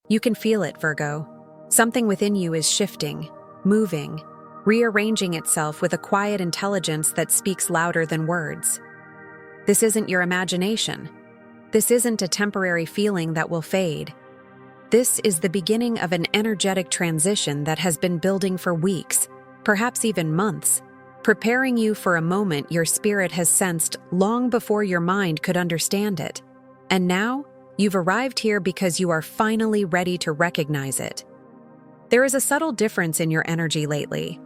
You can feel it, Virgo. Something within you is shifting, moving, rearranging itself with a quiet intelligence that speaks louder than words. This isn't your imagination. This isn't a temporary feeling that will fade. This is the beginning of an energetic transition that has been building for weeks, perhaps even months, preparing you for a moment your spirit has sensed long before your mind could understand it. And now, you've arrived here because you are finally ready to recognize it. There is a subtle difference in your energy lately.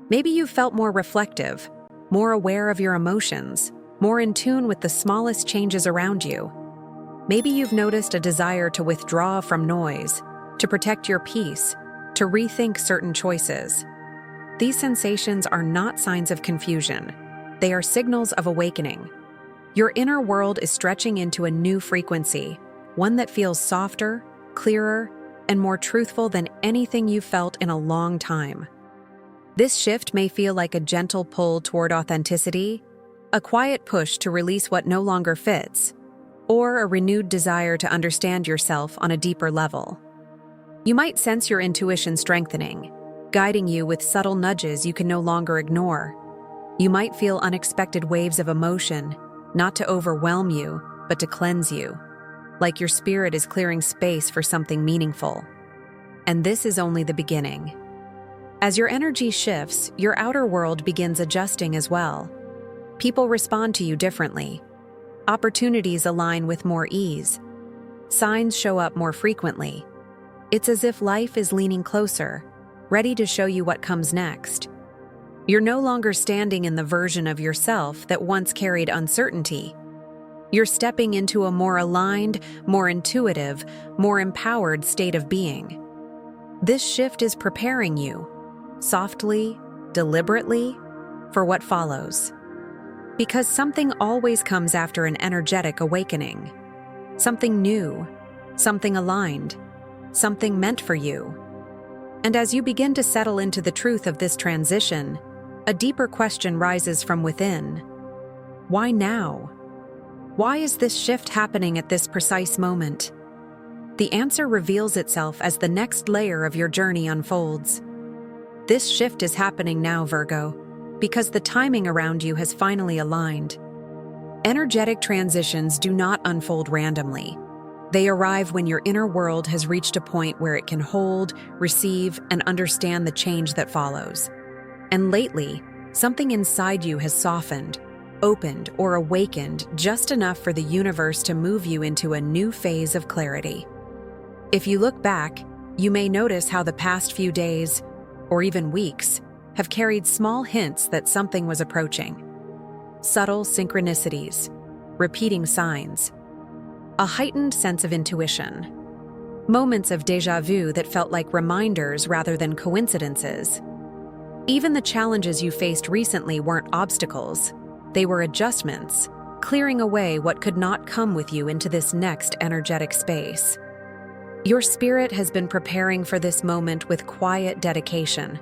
Maybe you've felt more reflective, more aware of your emotions, more in tune with the smallest changes around you. Maybe you've noticed a desire to withdraw from noise, to protect your peace, to rethink certain choices. These sensations are not signs of confusion. They are signals of awakening. Your inner world is stretching into a new frequency, one that feels softer, clearer, and more truthful than anything you've felt in a long time. This shift may feel like a gentle pull toward authenticity, a quiet push to release what no longer fits, or a renewed desire to understand yourself on a deeper level. You might sense your intuition strengthening, guiding you with subtle nudges you can no longer ignore. You might feel unexpected waves of emotion, not to overwhelm you, but to cleanse you, like your spirit is clearing space for something meaningful. And this is only the beginning. As your energy shifts, your outer world begins adjusting as well. People respond to you differently. Opportunities align with more ease. Signs show up more frequently. It's as if life is leaning closer, ready to show you what comes next. You're no longer standing in the version of yourself that once carried uncertainty. You're stepping into a more aligned, more intuitive, more empowered state of being. This shift is preparing you, softly, deliberately, for what follows. Because something always comes after an energetic awakening. Something new, something aligned, something meant for you. And as you begin to settle into the truth of this transition, a deeper question rises from within. Why now? Why is this shift happening at this precise moment? The answer reveals itself as the next layer of your journey unfolds. This shift is happening now, Virgo, because the timing around you has finally aligned. Energetic transitions do not unfold randomly. They arrive when your inner world has reached a point where it can hold, receive, and understand the change that follows. And lately, something inside you has softened, opened, or awakened just enough for the universe to move you into a new phase of clarity. If you look back, you may notice how the past few days, or even weeks, have carried small hints that something was approaching. Subtle synchronicities, repeating signs, a heightened sense of intuition, moments of déjà vu that felt like reminders rather than coincidences. Even the challenges you faced recently weren't obstacles, they were adjustments, clearing away what could not come with you into this next energetic space. Your spirit has been preparing for this moment with quiet dedication.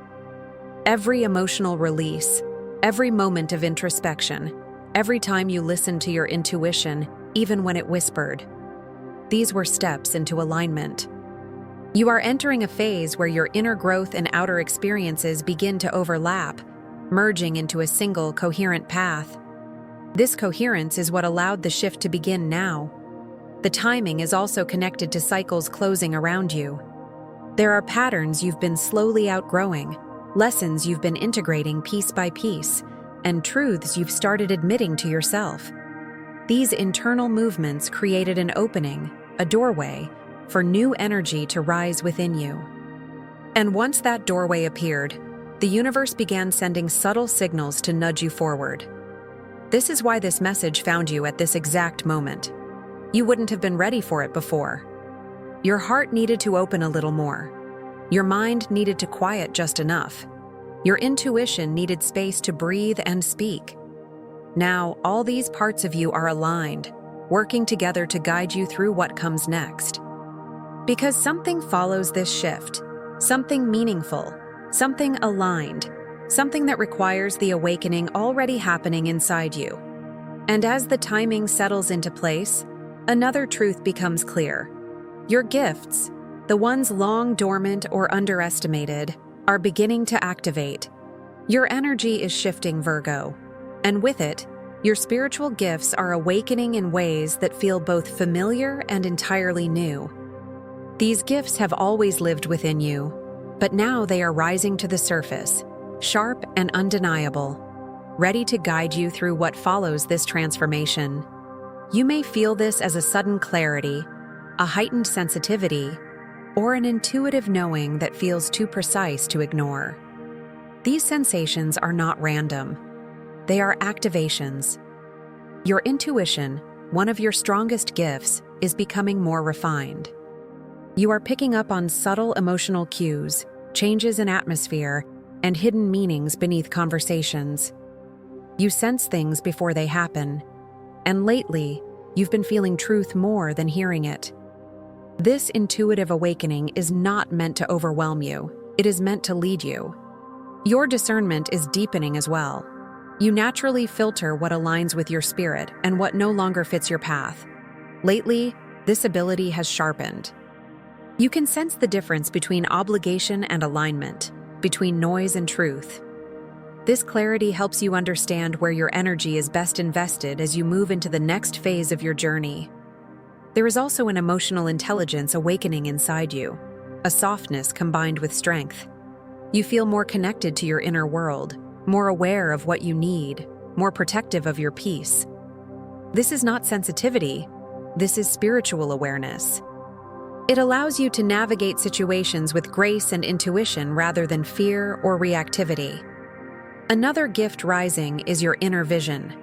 Every emotional release, every moment of introspection, every time you listened to your intuition, even when it whispered. These were steps into alignment. You are entering a phase where your inner growth and outer experiences begin to overlap, merging into a single coherent path. This coherence is what allowed the shift to begin now. The timing is also connected to cycles closing around you. There are patterns you've been slowly outgrowing, lessons you've been integrating piece by piece, and truths you've started admitting to yourself. These internal movements created an opening, a doorway, for new energy to rise within you. And once that doorway appeared, the universe began sending subtle signals to nudge you forward. This is why this message found you at this exact moment. You wouldn't have been ready for it before. Your heart needed to open a little more. Your mind needed to quiet just enough. Your intuition needed space to breathe and speak. Now, all these parts of you are aligned, working together to guide you through what comes next. Because something follows this shift, something meaningful, something aligned, something that requires the awakening already happening inside you. And as the timing settles into place, another truth becomes clear. Your gifts, the ones long dormant or underestimated, are beginning to activate. Your energy is shifting, Virgo, and with it, your spiritual gifts are awakening in ways that feel both familiar and entirely new. These gifts have always lived within you, but now they are rising to the surface, sharp and undeniable, ready to guide you through what follows this transformation. You may feel this as a sudden clarity, a heightened sensitivity, or an intuitive knowing that feels too precise to ignore. These sensations are not random. They are activations. Your intuition, one of your strongest gifts, is becoming more refined. You are picking up on subtle emotional cues, changes in atmosphere, and hidden meanings beneath conversations. You sense things before they happen, and lately, you've been feeling truth more than hearing it. This intuitive awakening is not meant to overwhelm you, it is meant to lead you. Your discernment is deepening as well. You naturally filter what aligns with your spirit and what no longer fits your path. Lately, this ability has sharpened. You can sense the difference between obligation and alignment, between noise and truth. This clarity helps you understand where your energy is best invested as you move into the next phase of your journey. There is also an emotional intelligence awakening inside you, a softness combined with strength. You feel more connected to your inner world, more aware of what you need, more protective of your peace. This is not sensitivity, this is spiritual awareness. It allows you to navigate situations with grace and intuition rather than fear or reactivity. Another gift rising is your inner vision.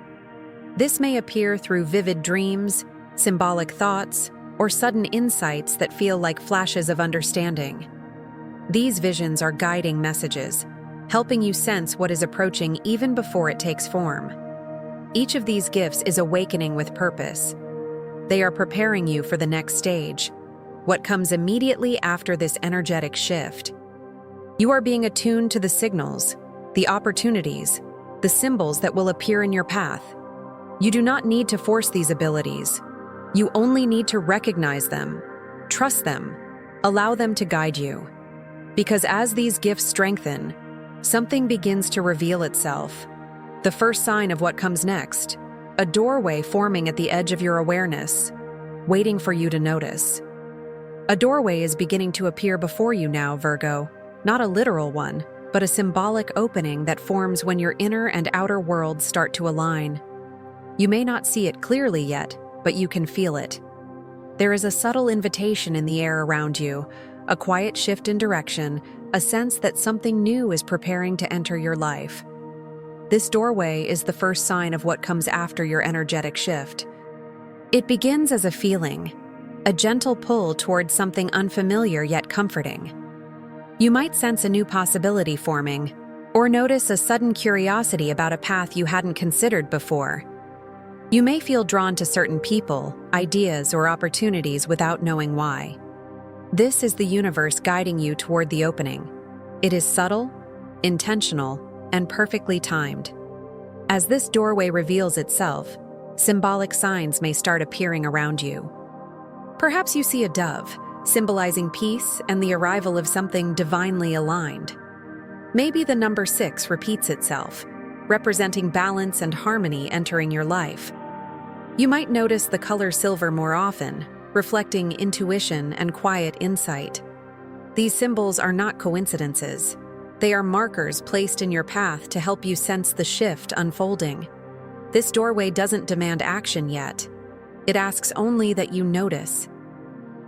This may appear through vivid dreams, symbolic thoughts, or sudden insights that feel like flashes of understanding. These visions are guiding messages, helping you sense what is approaching even before it takes form. Each of these gifts is awakening with purpose. They are preparing you for the next stage, what comes immediately after this energetic shift. You are being attuned to the signals, the opportunities, the symbols that will appear in your path. You do not need to force these abilities. You only need to recognize them, trust them, allow them to guide you. Because as these gifts strengthen, something begins to reveal itself. The first sign of what comes next, a doorway forming at the edge of your awareness, waiting for you to notice. A doorway is beginning to appear before you now, Virgo, not a literal one, but a symbolic opening that forms when your inner and outer worlds start to align. You may not see it clearly yet, but you can feel it. There is a subtle invitation in the air around you, a quiet shift in direction, a sense that something new is preparing to enter your life. This doorway is the first sign of what comes after your energetic shift. It begins as a feeling, a gentle pull towards something unfamiliar yet comforting. You might sense a new possibility forming, or notice a sudden curiosity about a path you hadn't considered before. You may feel drawn to certain people, ideas, or opportunities without knowing why. This is the universe guiding you toward the opening. It is subtle, intentional, and perfectly timed. As this doorway reveals itself, symbolic signs may start appearing around you. Perhaps you see a dove, symbolizing peace and the arrival of something divinely aligned. Maybe the number 6 repeats itself, representing balance and harmony entering your life. You might notice the color silver more often, reflecting intuition and quiet insight. These symbols are not coincidences. They are markers placed in your path to help you sense the shift unfolding. This doorway doesn't demand action yet. It asks only that you notice,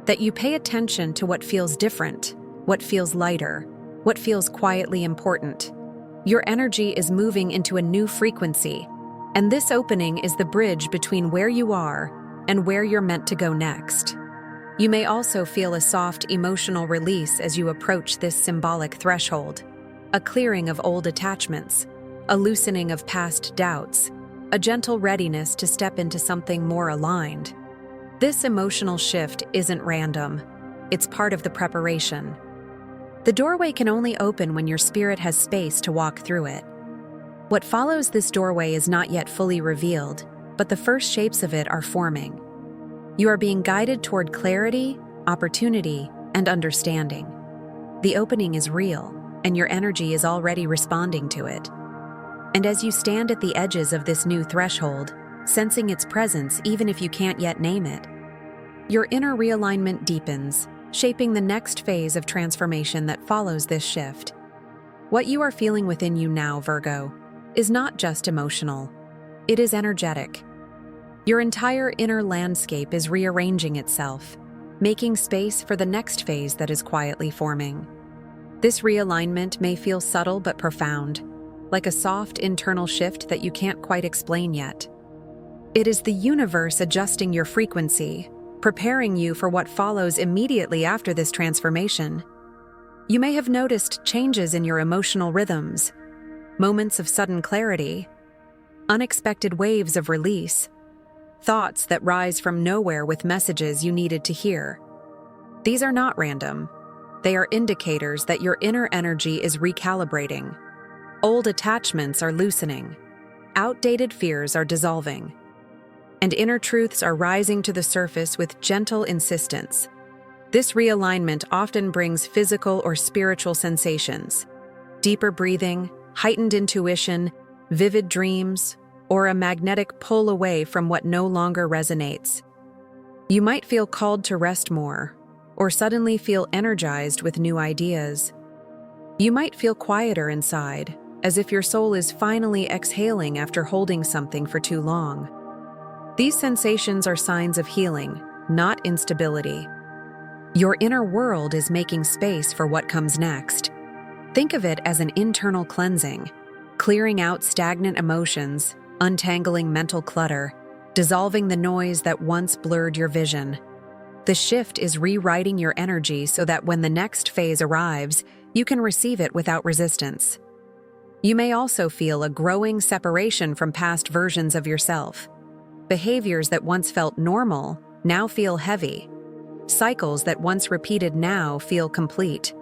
that you pay attention to what feels different, what feels lighter, what feels quietly important. Your energy is moving into a new frequency, and this opening is the bridge between where you are and where you're meant to go next. You may also feel a soft emotional release as you approach this symbolic threshold, a clearing of old attachments, a loosening of past doubts, a gentle readiness to step into something more aligned. This emotional shift isn't random. It's part of the preparation. The doorway can only open when your spirit has space to walk through it. What follows this doorway is not yet fully revealed, but the first shapes of it are forming. You are being guided toward clarity, opportunity, and understanding. The opening is real, and your energy is already responding to it. And as you stand at the edges of this new threshold, sensing its presence even if you can't yet name it, your inner realignment deepens, shaping the next phase of transformation that follows this shift. What you are feeling within you now, Virgo, is not just emotional. It is energetic. Your entire inner landscape is rearranging itself, making space for the next phase that is quietly forming. This realignment may feel subtle but profound, like a soft internal shift that you can't quite explain yet. It is the universe adjusting your frequency, preparing you for what follows immediately after this transformation. You may have noticed changes in your emotional rhythms, moments of sudden clarity, unexpected waves of release, thoughts that rise from nowhere with messages you needed to hear. These are not random. They are indicators that your inner energy is recalibrating. Old attachments are loosening. Outdated fears are dissolving. And inner truths are rising to the surface with gentle insistence. This realignment often brings physical or spiritual sensations, deeper breathing, heightened intuition, vivid dreams, or a magnetic pull away from what no longer resonates. You might feel called to rest more, or suddenly feel energized with new ideas. You might feel quieter inside, as if your soul is finally exhaling after holding something for too long. These sensations are signs of healing, not instability. Your inner world is making space for what comes next. Think of it as an internal cleansing, clearing out stagnant emotions, untangling mental clutter, dissolving the noise that once blurred your vision. The shift is rewriting your energy so that when the next phase arrives, you can receive it without resistance. You may also feel a growing separation from past versions of yourself. Behaviors that once felt normal now feel heavy. Cycles that once repeated now feel complete.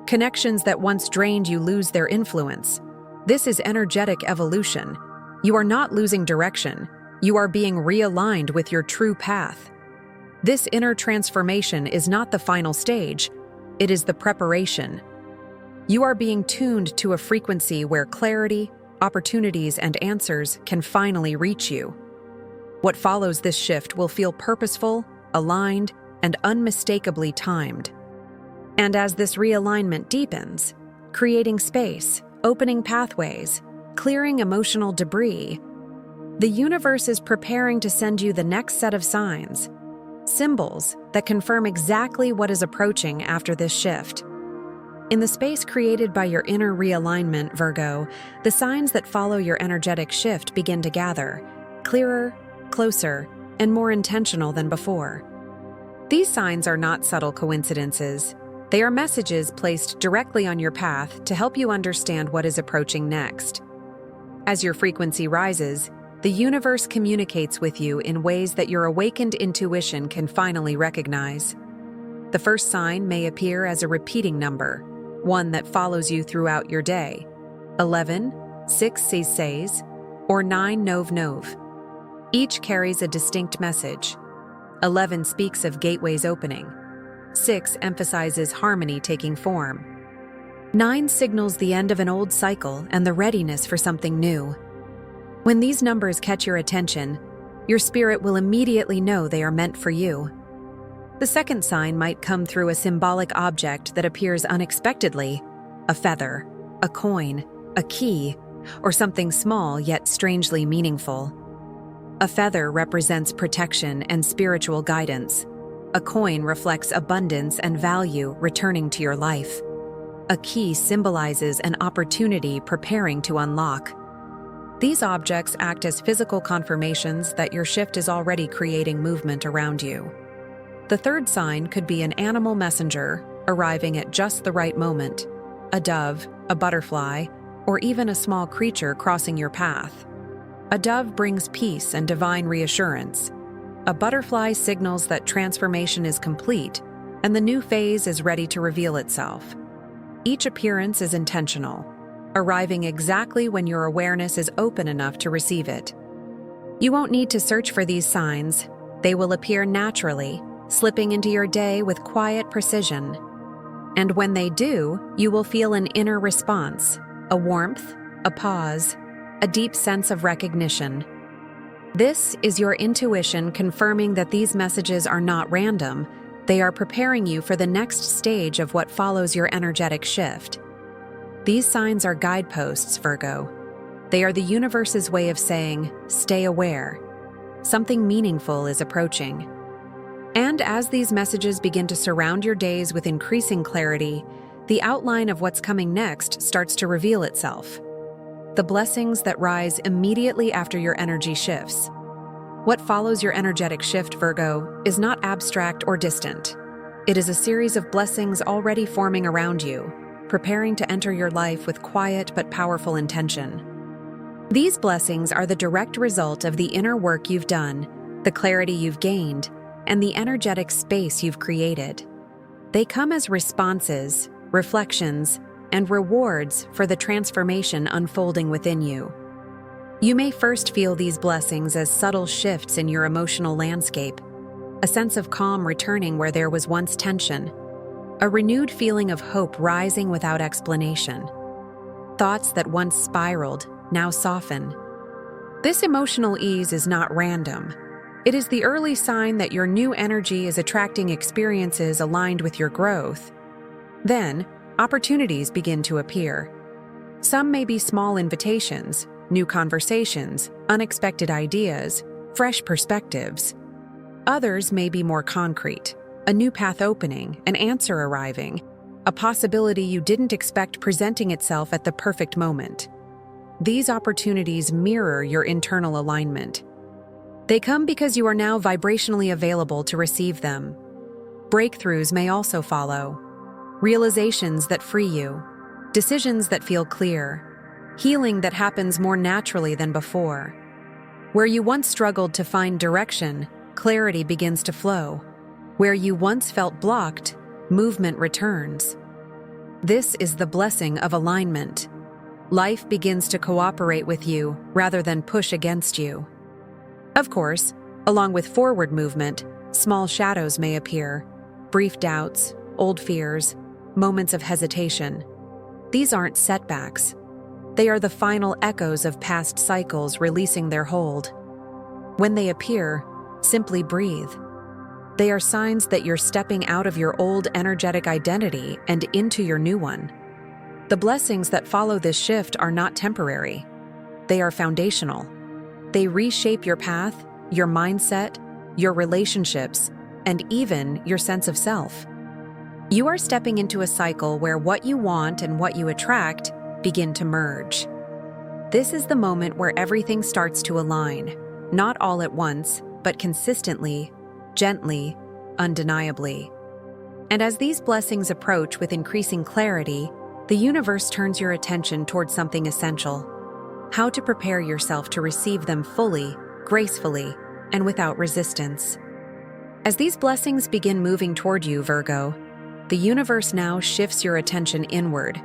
Connections that once drained you lose their influence. This is energetic evolution. You are not losing direction. You are being realigned with your true path. This inner transformation is not the final stage. It is the preparation. You are being tuned to a frequency where clarity, opportunities, and answers can finally reach you. What follows this shift will feel purposeful, aligned, and unmistakably timed. And as this realignment deepens, creating space, opening pathways, clearing emotional debris, the universe is preparing to send you the next set of signs, symbols that confirm exactly what is approaching after this shift. In the space created by your inner realignment, Virgo, the signs that follow your energetic shift begin to gather, clearer, closer, and more intentional than before. These signs are not subtle coincidences. They are messages placed directly on your path to help you understand what is approaching next. As your frequency rises, the universe communicates with you in ways that your awakened intuition can finally recognize. The first sign may appear as a repeating number, one that follows you throughout your day. 11, 6 6, or 9 9. Each carries a distinct message. 11 speaks of gateways opening. 6 emphasizes harmony taking form. 9 signals the end of an old cycle and the readiness for something new. When these numbers catch your attention, your spirit will immediately know they are meant for you. The second sign might come through a symbolic object that appears unexpectedly: a feather, a coin, a key, or something small yet strangely meaningful. A feather represents protection and spiritual guidance. A coin reflects abundance and value returning to your life. A key symbolizes an opportunity preparing to unlock. These objects act as physical confirmations that your shift is already creating movement around you. The third sign could be an animal messenger arriving at just the right moment: a dove, a butterfly, or even a small creature crossing your path. A dove brings peace and divine reassurance. A butterfly signals that transformation is complete and the new phase is ready to reveal itself. Each appearance is intentional, arriving exactly when your awareness is open enough to receive it. You won't need to search for these signs. They will appear naturally, slipping into your day with quiet precision. And when they do, you will feel an inner response, a warmth, a pause, a deep sense of recognition. This is your intuition confirming that these messages are not random. They are preparing you for the next stage of what follows your energetic shift. These signs are guideposts, Virgo. They are the universe's way of saying, stay aware. Something meaningful is approaching. And as these messages begin to surround your days with increasing clarity, the outline of what's coming next starts to reveal itself. The blessings that rise immediately after your energy shifts. What follows your energetic shift, Virgo, is not abstract or distant. It is a series of blessings already forming around you, preparing to enter your life with quiet but powerful intention. These blessings are the direct result of the inner work you've done, the clarity you've gained, and the energetic space you've created. They come as responses, reflections, and rewards for the transformation unfolding within you. You may first feel these blessings as subtle shifts in your emotional landscape, a sense of calm returning where there was once tension, a renewed feeling of hope rising without explanation. Thoughts that once spiraled now soften. This emotional ease is not random. It is the early sign that your new energy is attracting experiences aligned with your growth. Then, opportunities begin to appear. Some may be small invitations, new conversations, unexpected ideas, fresh perspectives. Others may be more concrete, a new path opening, an answer arriving, a possibility you didn't expect presenting itself at the perfect moment. These opportunities mirror your internal alignment. They come because you are now vibrationally available to receive them. Breakthroughs may also follow. Realizations that free you, decisions that feel clear, healing that happens more naturally than before. Where you once struggled to find direction, clarity begins to flow. Where you once felt blocked, movement returns. This is the blessing of alignment. Life begins to cooperate with you rather than push against you. Of course, along with forward movement, small shadows may appear, brief doubts, old fears, moments of hesitation. These aren't setbacks. They are the final echoes of past cycles releasing their hold. When they appear, simply breathe. They are signs that you're stepping out of your old energetic identity and into your new one. The blessings that follow this shift are not temporary. They are foundational. They reshape your path, your mindset, your relationships, and even your sense of self. You are stepping into a cycle where what you want and what you attract begin to merge. This is the moment where everything starts to align, not all at once, but consistently, gently, undeniably. And as these blessings approach with increasing clarity, the universe turns your attention towards something essential: how to prepare yourself to receive them fully, gracefully, and without resistance. As these blessings begin moving toward you, Virgo, the universe now shifts your attention inward,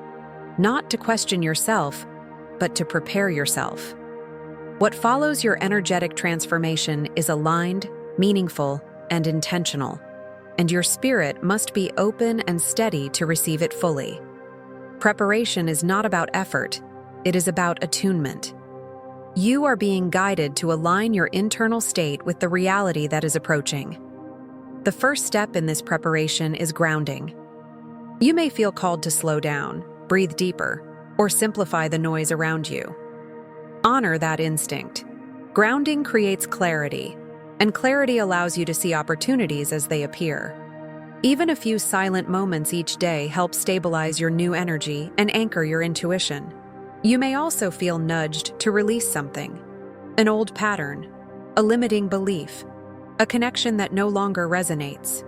not to question yourself, but to prepare yourself. What follows your energetic transformation is aligned, meaningful, and intentional, and your spirit must be open and steady to receive it fully. Preparation is not about effort, it is about attunement. You are being guided to align your internal state with the reality that is approaching. The first step in this preparation is grounding. You may feel called to slow down, breathe deeper, or simplify the noise around you. Honor that instinct. Grounding creates clarity, and clarity allows you to see opportunities as they appear. Even a few silent moments each day help stabilize your new energy and anchor your intuition. You may also feel nudged to release something: an old pattern, a limiting belief, a connection that no longer resonates.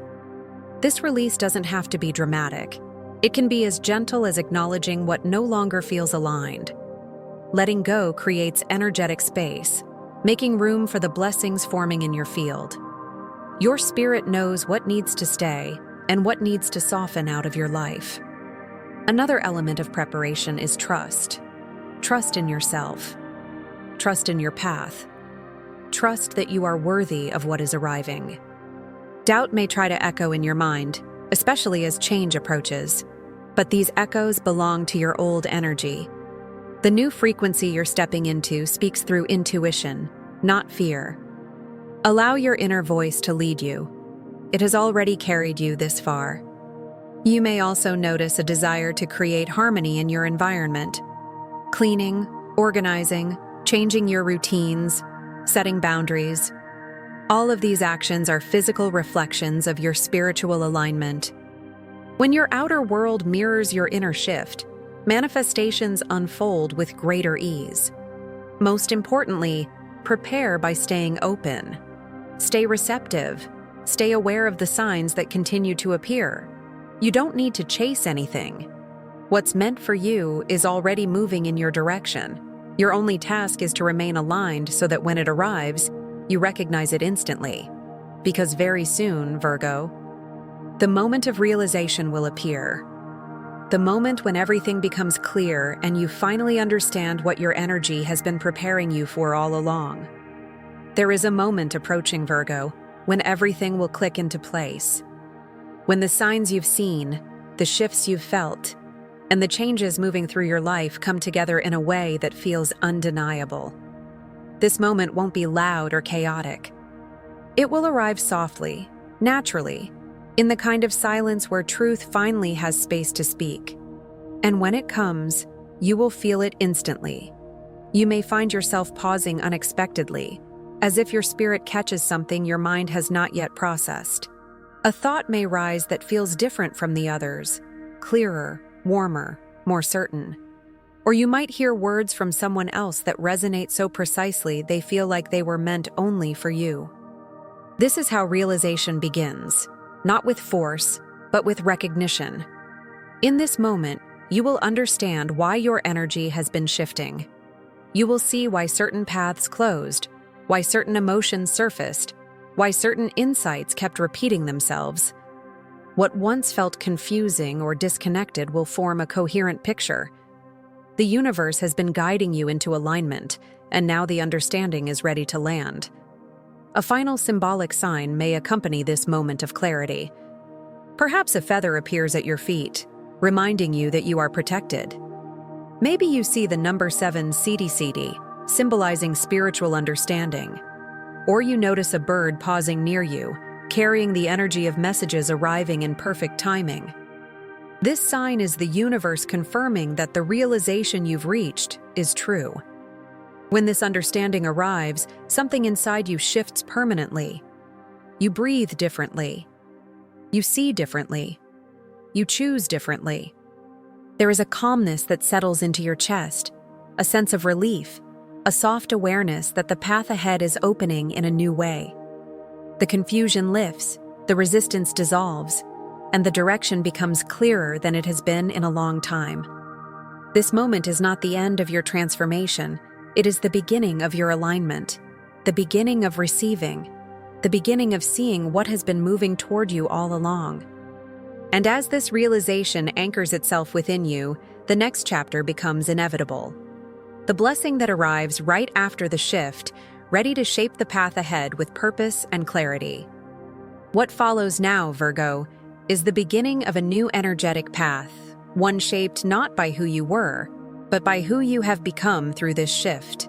This release doesn't have to be dramatic. It can be as gentle as acknowledging what no longer feels aligned. Letting go creates energetic space, making room for the blessings forming in your field. Your spirit knows what needs to stay and what needs to soften out of your life. Another element of preparation is trust. Trust in yourself. Trust in your path. Trust that you are worthy of what is arriving. Doubt may try to echo in your mind, especially as change approaches. But these echoes belong to your old energy. The new frequency you're stepping into speaks through intuition, not fear. Allow your inner voice to lead you. It has already carried you this far. You may also notice a desire to create harmony in your environment. Cleaning, organizing, changing your routines, setting boundaries. All of these actions are physical reflections of your spiritual alignment. When your outer world mirrors your inner shift, manifestations unfold with greater ease. Most importantly, prepare by staying open. Stay receptive. Stay aware of the signs that continue to appear. You don't need to chase anything. What's meant for you is already moving in your direction. Your only task is to remain aligned so that when it arrives, you recognize it instantly. Because very soon, Virgo, the moment of realization will appear. The moment when everything becomes clear and you finally understand what your energy has been preparing you for all along. There is a moment approaching, Virgo, when everything will click into place. When the signs you've seen, the shifts you've felt, and the changes moving through your life come together in a way that feels undeniable. This moment won't be loud or chaotic. It will arrive softly, naturally, in the kind of silence where truth finally has space to speak. And when it comes, you will feel it instantly. You may find yourself pausing unexpectedly, as if your spirit catches something your mind has not yet processed. A thought may rise that feels different from the others, clearer, warmer, more certain. Or you might hear words from someone else that resonate so precisely they feel like they were meant only for you. This is how realization begins. Not with force, but with recognition. In this moment, you will understand why your energy has been shifting. You will see why certain paths closed, why certain emotions surfaced, why certain insights kept repeating themselves. What once felt confusing or disconnected will form a coherent picture. The universe has been guiding you into alignment, and now the understanding is ready to land. A final symbolic sign may accompany this moment of clarity. Perhaps a feather appears at your feet, reminding you that you are protected. Maybe you see the number 7 CD, symbolizing spiritual understanding. Or you notice a bird pausing near you, carrying the energy of messages arriving in perfect timing. This sign is the universe confirming that the realization you've reached is true. When this understanding arrives, something inside you shifts permanently. You breathe differently. You see differently. You choose differently. There is a calmness that settles into your chest, a sense of relief, a soft awareness that the path ahead is opening in a new way. The confusion lifts, the resistance dissolves, and the direction becomes clearer than it has been in a long time. This moment is not the end of your transformation. It is the beginning of your alignment, the beginning of receiving, the beginning of seeing what has been moving toward you all along. And as this realization anchors itself within you, the next chapter becomes inevitable. The blessing that arrives right after the shift, ready to shape the path ahead with purpose and clarity. What follows now, Virgo, is the beginning of a new energetic path, one shaped not by who you were, but by who you have become through this shift.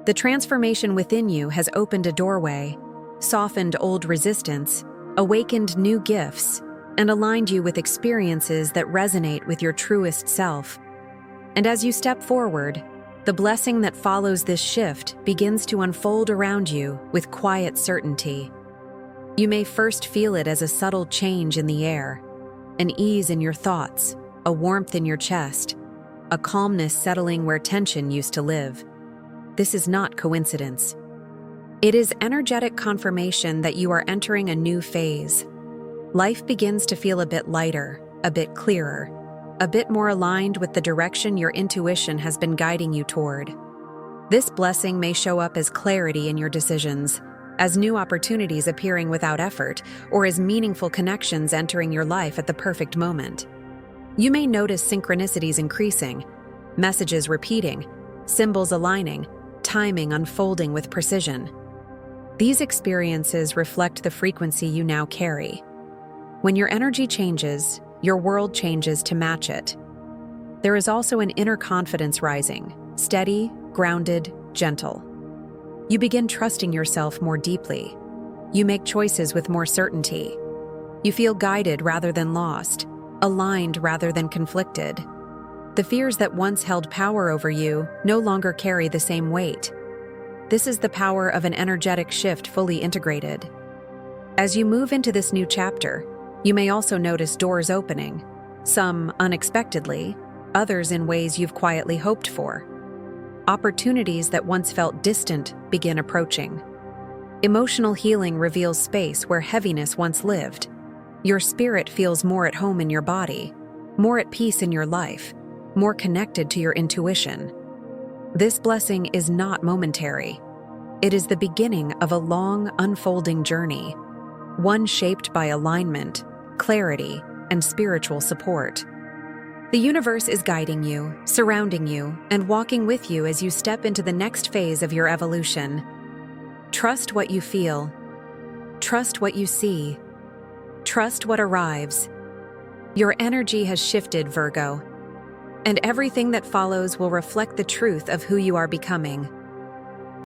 The transformation within you has opened a doorway, softened old resistance, awakened new gifts, and aligned you with experiences that resonate with your truest self. And as you step forward, the blessing that follows this shift begins to unfold around you with quiet certainty. You may first feel it as a subtle change in the air, an ease in your thoughts, a warmth in your chest, a calmness settling where tension used to live. This is not coincidence. It is energetic confirmation that you are entering a new phase. Life begins to feel a bit lighter, a bit clearer, a bit more aligned with the direction your intuition has been guiding you toward. This blessing may show up as clarity in your decisions, as new opportunities appearing without effort, or as meaningful connections entering your life at the perfect moment. You may notice synchronicities increasing, messages repeating, symbols aligning, timing unfolding with precision. These experiences reflect the frequency you now carry. When your energy changes, your world changes to match it. There is also an inner confidence rising, steady, grounded, gentle. You begin trusting yourself more deeply. You make choices with more certainty. You feel guided rather than lost, aligned rather than conflicted. The fears that once held power over you no longer carry the same weight. This is the power of an energetic shift fully integrated. As you move into this new chapter, you may also notice doors opening, some unexpectedly, others in ways you've quietly hoped for. Opportunities that once felt distant begin approaching. Emotional healing reveals space where heaviness once lived. Your spirit feels more at home in your body, more at peace in your life, more connected to your intuition. This blessing is not momentary. It is the beginning of a long, unfolding journey, one shaped by alignment, clarity, and spiritual support. The universe is guiding you, surrounding you, and walking with you as you step into the next phase of your evolution. Trust what you feel. Trust what you see. Trust what arrives. Your energy has shifted, Virgo, and everything that follows will reflect the truth of who you are becoming.